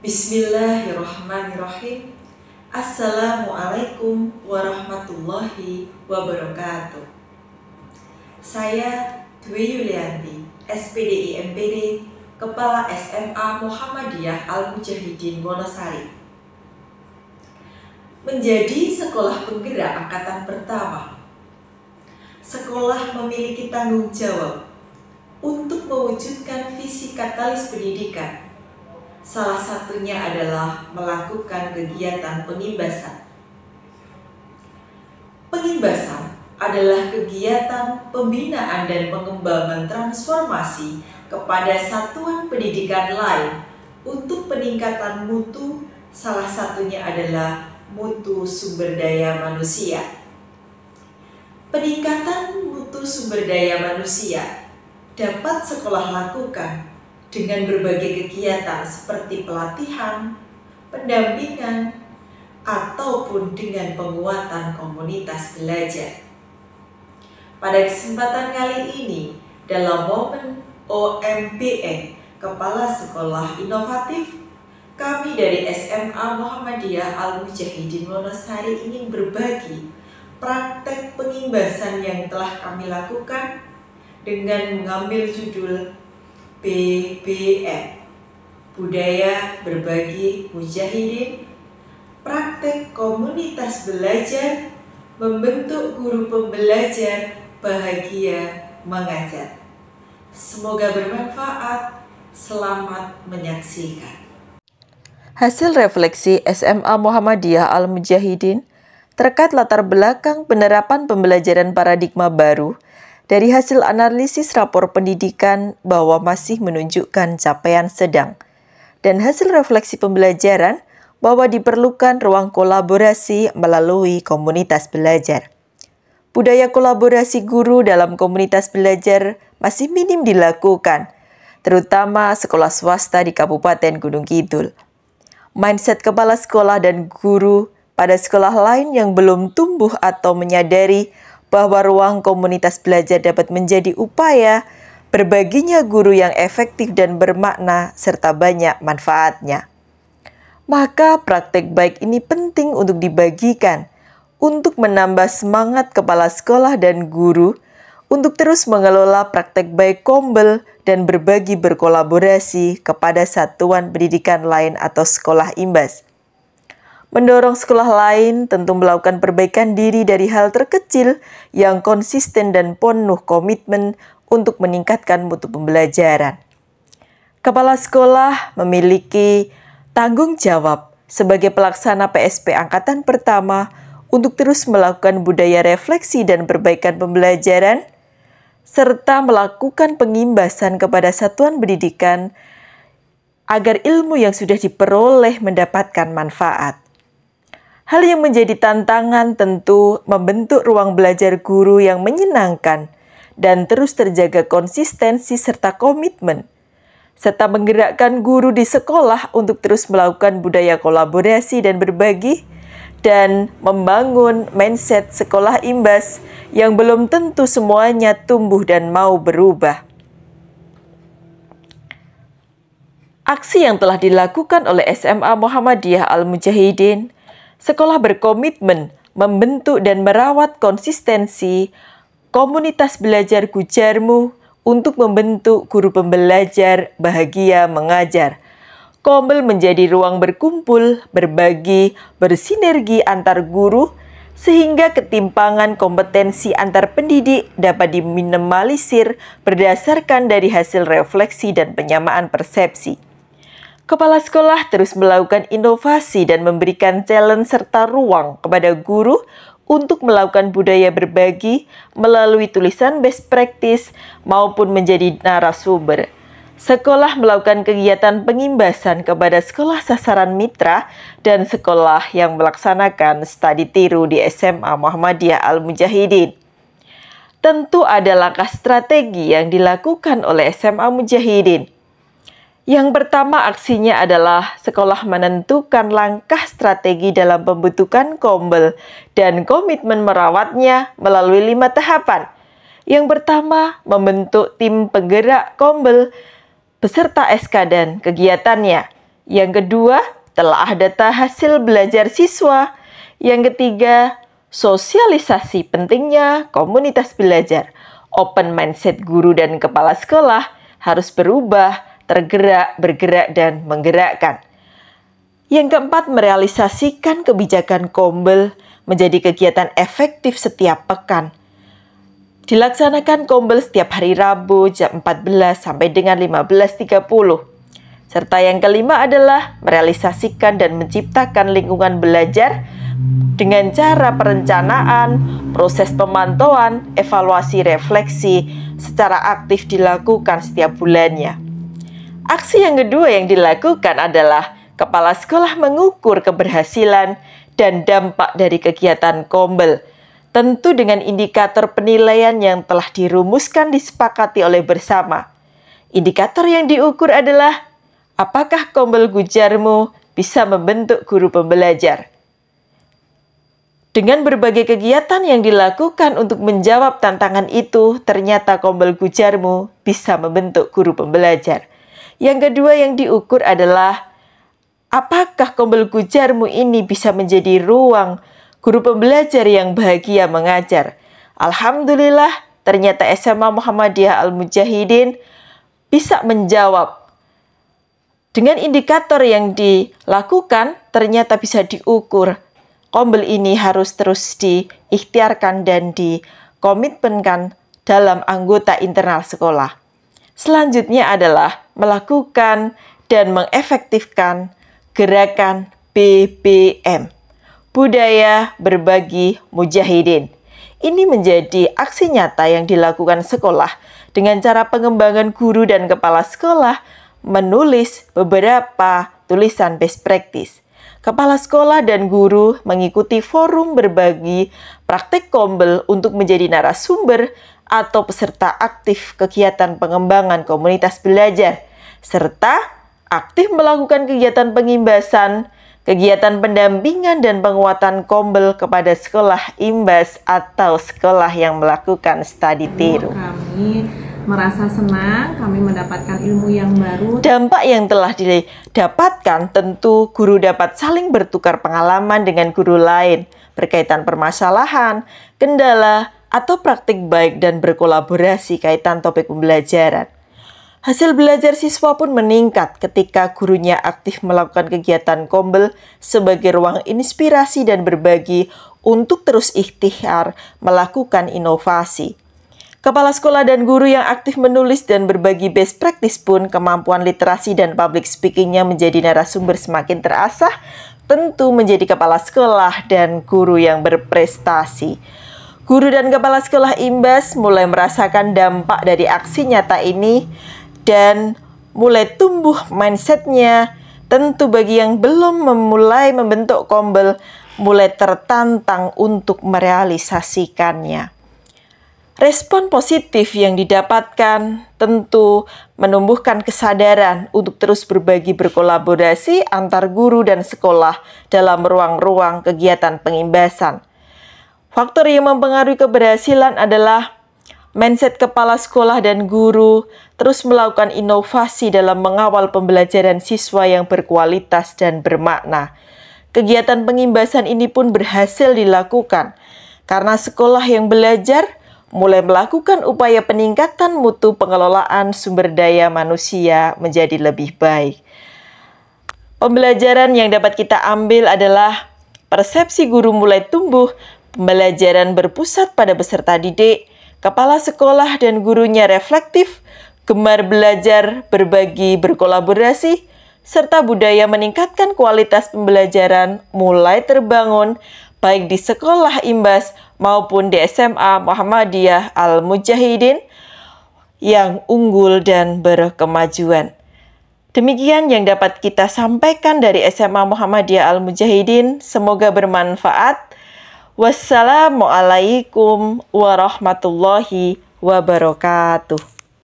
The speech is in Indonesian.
Bismillahirrahmanirrahim. Assalamualaikum warahmatullahi wabarakatuh. Saya Dwi Yulianti, SPDI MPD, Kepala SMA Muhammadiyah Al-Mujahidin Wonosari. Menjadi sekolah penggerak angkatan pertama, sekolah memiliki tanggung jawab untuk mewujudkan visi katalis pendidikan. Salah satunya adalah melakukan kegiatan pengimbasan. Pengimbasan adalah kegiatan pembinaan dan pengembangan transformasi kepada satuan pendidikan lain untuk peningkatan mutu, salah satunya adalah mutu sumber daya manusia. Peningkatan mutu sumber daya manusia dapat sekolah lakukan dengan berbagai kegiatan seperti pelatihan, pendampingan, ataupun dengan penguatan komunitas belajar. Pada kesempatan kali ini, dalam momen OMBN Kepala Sekolah Inovatif, kami dari SMA Muhammadiyah Al-Mujahidin Wonosari ingin berbagi praktek pengimbasan yang telah kami lakukan dengan mengambil judul BBM, Budaya Berbagi Mujahidin, Praktek Komunitas Belajar, Membentuk Guru Pembelajar Bahagia Mengajar. Semoga bermanfaat. Selamat menyaksikan. Hasil refleksi SMA Muhammadiyah Al-Mujahidin terkait latar belakang penerapan pembelajaran paradigma baru dari hasil analisis rapor pendidikan bahwa masih menunjukkan capaian sedang, dan hasil refleksi pembelajaran bahwa diperlukan ruang kolaborasi melalui komunitas belajar. Budaya kolaborasi guru dalam komunitas belajar masih minim dilakukan, terutama sekolah swasta di Kabupaten Gunung Kidul. Mindset kepala sekolah dan guru pada sekolah lain yang belum tumbuh atau menyadari bahwa ruang komunitas belajar dapat menjadi upaya berbaginya guru yang efektif dan bermakna serta banyak manfaatnya. Maka praktek baik ini penting untuk dibagikan untuk menambah semangat kepala sekolah dan guru untuk terus mengelola praktek baik kombel dan berbagi berkolaborasi kepada satuan pendidikan lain atau sekolah imbas. Mendorong sekolah lain tentu melakukan perbaikan diri dari hal terkecil yang konsisten dan penuh komitmen untuk meningkatkan mutu pembelajaran. Kepala sekolah memiliki tanggung jawab sebagai pelaksana PSP Angkatan Pertama untuk terus melakukan budaya refleksi dan perbaikan pembelajaran, serta melakukan pengimbasan kepada satuan pendidikan agar ilmu yang sudah diperoleh mendapatkan manfaat. Hal yang menjadi tantangan tentu membentuk ruang belajar guru yang menyenangkan dan terus terjaga konsistensi serta komitmen, serta menggerakkan guru di sekolah untuk terus melakukan budaya kolaborasi dan berbagi, dan membangun mindset sekolah imbas yang belum tentu semuanya tumbuh dan mau berubah. Aksi yang telah dilakukan oleh SMA Muhammadiyah Al-Mujahidin, sekolah berkomitmen membentuk dan merawat konsistensi komunitas belajar Gujarmu untuk membentuk guru pembelajar bahagia mengajar. Kombel menjadi ruang berkumpul, berbagi, bersinergi antar guru, sehingga ketimpangan kompetensi antar pendidik dapat diminimalisir berdasarkan dari hasil refleksi dan penyamaan persepsi. Kepala sekolah terus melakukan inovasi dan memberikan challenge serta ruang kepada guru untuk melakukan budaya berbagi melalui tulisan best practice maupun menjadi narasumber. Sekolah melakukan kegiatan pengimbasan kepada sekolah sasaran mitra dan sekolah yang melaksanakan studi tiru di SMA Muhammadiyah Al-Mujahidin. Tentu ada langkah strategi yang dilakukan oleh SMA Mujahidin. Yang pertama aksinya adalah sekolah menentukan langkah strategi dalam pembentukan kombel dan komitmen merawatnya melalui 5 tahapan. Yang pertama, membentuk tim penggerak kombel beserta SK dan kegiatannya. Yang kedua, telah data hasil belajar siswa. Yang ketiga, sosialisasi pentingnya komunitas belajar. Open mindset guru dan kepala sekolah harus berubah, tergerak, bergerak, dan menggerakkan. Yang keempat, merealisasikan kebijakan Kombel menjadi kegiatan efektif setiap pekan. Dilaksanakan Kombel setiap hari Rabu jam 14 sampai dengan 15.30. Serta yang kelima adalah merealisasikan dan menciptakan lingkungan belajar dengan cara perencanaan, proses pemantauan, evaluasi, refleksi secara aktif dilakukan setiap bulannya. Aksi yang kedua yang dilakukan adalah kepala sekolah mengukur keberhasilan dan dampak dari kegiatan Kombel, tentu dengan indikator penilaian yang telah dirumuskan disepakati oleh bersama. Indikator yang diukur adalah apakah Kombel Gujarmu bisa membentuk guru pembelajar. Dengan berbagai kegiatan yang dilakukan untuk menjawab tantangan itu, ternyata Kombel Gujarmu bisa membentuk guru pembelajar. Yang kedua yang diukur adalah apakah Kombel Gujarmu ini bisa menjadi ruang guru pembelajar yang bahagia mengajar? Alhamdulillah, ternyata SMA Muhammadiyah Al-Mujahidin bisa menjawab. Dengan indikator yang dilakukan, ternyata bisa diukur. Kombel ini harus terus diikhtiarkan dan dikomitmenkan dalam anggota internal sekolah. Selanjutnya adalah melakukan dan mengefektifkan gerakan BBM, Budaya Berbagi Mujahidin. Ini menjadi aksi nyata yang dilakukan sekolah dengan cara pengembangan guru dan kepala sekolah menulis beberapa tulisan best practice. Kepala sekolah dan guru mengikuti forum berbagi praktik Kombel untuk menjadi narasumber atau peserta aktif kegiatan pengembangan komunitas belajar, serta aktif melakukan kegiatan pengimbasan, kegiatan pendampingan dan penguatan Kombel kepada sekolah imbas atau sekolah yang melakukan studi tiru. Kami merasa senang, kami mendapatkan ilmu yang baru. Dampak yang telah didapatkan tentu guru dapat saling bertukar pengalaman dengan guru lain berkaitan permasalahan, kendala, atau praktik baik dan berkolaborasi kaitan topik pembelajaran. Hasil belajar siswa pun meningkat ketika gurunya aktif melakukan kegiatan Kombel sebagai ruang inspirasi dan berbagi untuk terus ikhtiar melakukan inovasi. Kepala sekolah dan guru yang aktif menulis dan berbagi best practice pun kemampuan literasi dan public speakingnya menjadi narasumber semakin terasah, tentu menjadi kepala sekolah dan guru yang berprestasi. Guru dan kepala sekolah imbas mulai merasakan dampak dari aksi nyata ini dan mulai tumbuh mindsetnya. Tentu bagi yang belum memulai membentuk Kombel, mulai tertantang untuk merealisasikannya. Respon positif yang didapatkan tentu menumbuhkan kesadaran untuk terus berbagi berkolaborasi antar guru dan sekolah dalam ruang-ruang kegiatan pengimbasan. Faktor yang mempengaruhi keberhasilan adalah mindset kepala sekolah dan guru terus melakukan inovasi dalam mengawal pembelajaran siswa yang berkualitas dan bermakna. Kegiatan pengimbasan ini pun berhasil dilakukan karena sekolah yang belajar mulai melakukan upaya peningkatan mutu pengelolaan sumber daya manusia menjadi lebih baik. Pembelajaran yang dapat kita ambil adalah persepsi guru mulai tumbuh, pembelajaran berpusat pada peserta didik, kepala sekolah dan gurunya reflektif, gemar belajar, berbagi, berkolaborasi, serta budaya meningkatkan kualitas pembelajaran mulai terbangun baik di sekolah imbas maupun di SMA Muhammadiyah Al-Mujahidin yang unggul dan berkemajuan. Demikian yang dapat kita sampaikan dari SMA Muhammadiyah Al-Mujahidin. Semoga bermanfaat. Wassalamualaikum warahmatullahi wabarakatuh.